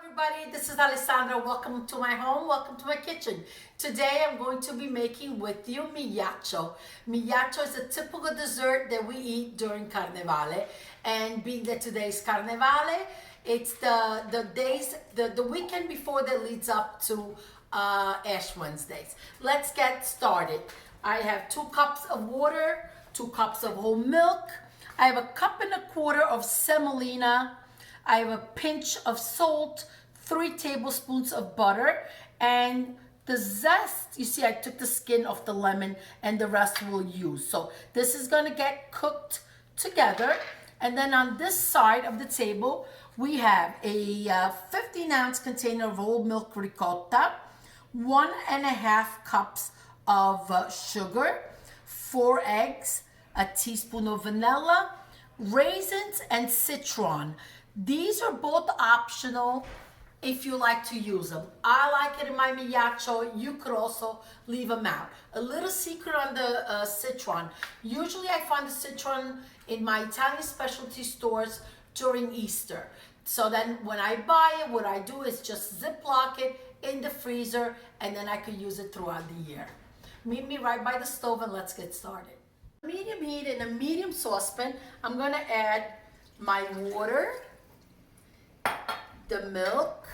everybody, this is Alessandra. Welcome to my home, welcome to my kitchen. Today I'm going to be making with you migliaccio. Migliaccio is a typical dessert that we eat during Carnevale, and being that today is Carnevale, it's the weekend before that leads up to Ash Wednesdays. Let's get started. I have 2 cups of water, 2 cups of whole milk. I have a cup and a quarter of semolina. I have a pinch of salt, 3 tablespoons of butter, and the zest, you see I took the skin off the lemon and the rest we'll use. So this is gonna get cooked together. And then on this side of the table, we have a 15-ounce container of whole milk ricotta, 1.5 cups of sugar, 4 eggs, a teaspoon of vanilla, raisins, and citron. These are both optional if you like to use them. I like it in my migliaccio. You could also leave them out. A little secret on the citron. Usually I find the citron in my Italian specialty stores during Easter. So then when I buy it, what I do is just Ziploc it in the freezer, and then I could use it throughout the year. Meet me right by the stove and let's get started. Medium heat in a medium saucepan, I'm gonna add my water, the milk,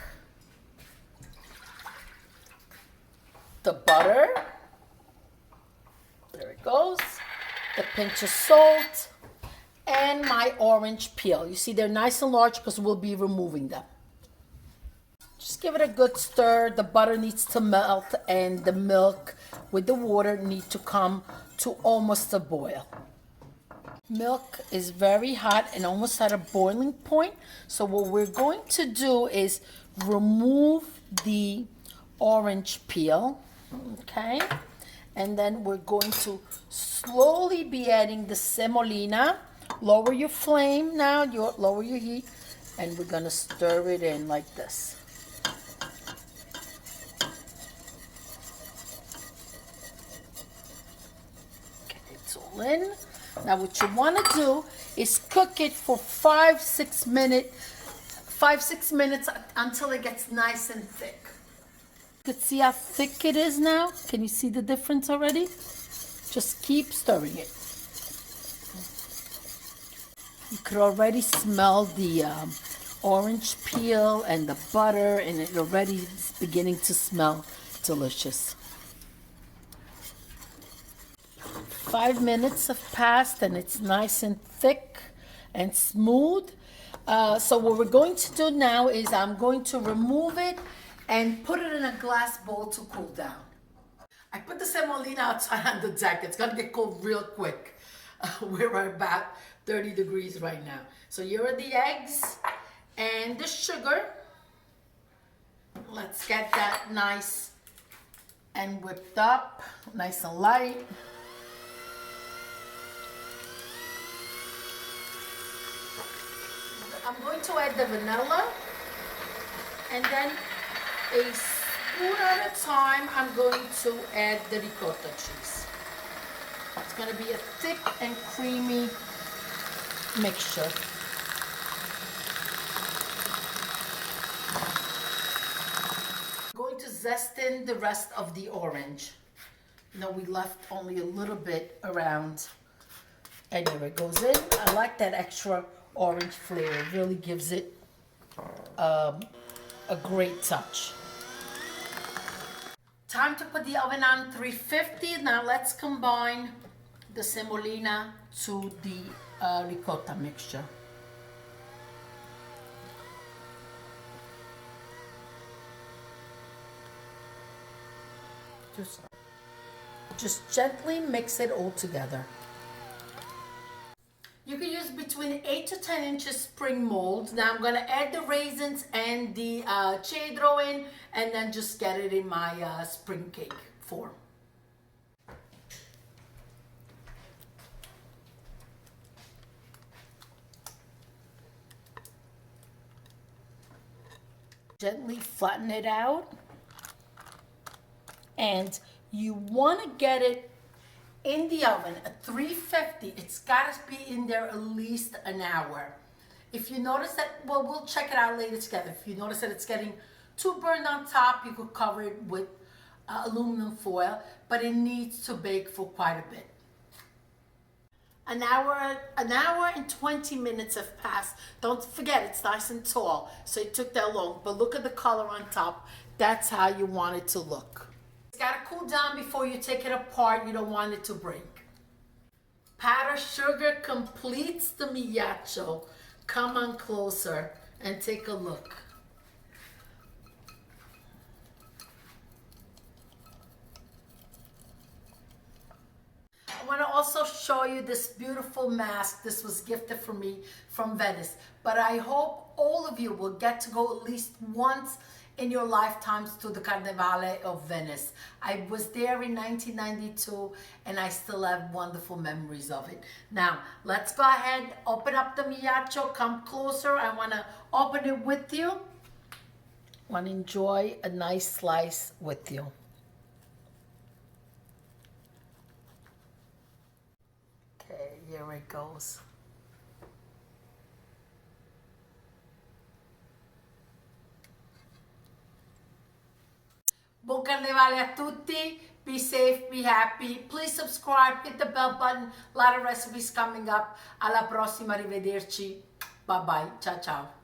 the butter, there it goes, the pinch of salt, and my orange peel. You see they're nice and large because we'll be removing them. Just give it a good stir. The butter needs to melt and the milk with the water need to come to almost a boil. Milk is very hot and almost at a boiling point. So what we're going to do is remove the orange peel, okay? And then we're going to slowly be adding the semolina. Lower your flame now, lower your heat, and we're gonna stir it in like this. Okay, it's all in. Now what you want to do is cook it for 5-6 minutes until it gets nice and thick. You can see how thick it is now. Can you see the difference already? Just keep stirring it. You could already smell the orange peel and the butter, and it already is beginning to smell delicious. 5 minutes have passed and it's nice and thick and smooth. So what we're going to do now is I'm going to remove it and put it in a glass bowl to cool down. I put the semolina outside on the deck. It's gonna get cold real quick. We're at about 30 degrees right now. So here are the eggs and the sugar. Let's get that nice and whipped up, nice and light. I'm going to add the vanilla, and then a spoon at a time, I'm going to add the ricotta cheese. It's going to be a thick and creamy mixture. I'm going to zest in the rest of the orange. You know, we left only a little bit around, and there it goes in. I like that extra orange flavor. It really gives it a great touch. Time to put the oven on 350. Now let's combine the semolina to the ricotta mixture. Just gently mix it all together. You can use between 8 to 10 inches spring molds. Now I'm gonna add the raisins and the citron in, and then just get it in my spring cake form. Gently flatten it out, and you wanna get it in the oven at 350. It's got to be in there at least an hour. If you notice that, well, we'll check it out later together. If you notice that it's getting too burned on top, you could cover it with aluminum foil, but it needs to bake for quite a bit. An hour and 20 minutes have passed. Don't forget, it's nice and tall, so it took that long. But look at the color on top. That's how you want it to look. It's got to cool down before you take it apart. You don't want it to break. Powdered sugar completes the migliaccio. Come on closer and take a look. I want to also show you this beautiful mask. This was gifted for me from Venice. But I hope all of you will get to go at least once in your lifetimes to the Carnevale of Venice. I was there in 1992 and I still have wonderful memories of it. Now, let's go ahead, open up the migliaccio, come closer. I want to open it with you. I want to enjoy a nice slice with you. Okay, here it goes. Buon Carnevale a tutti. Be safe, be happy. Please subscribe, hit the bell button. A lot of recipes coming up. Alla prossima, arrivederci. Bye bye. Ciao ciao.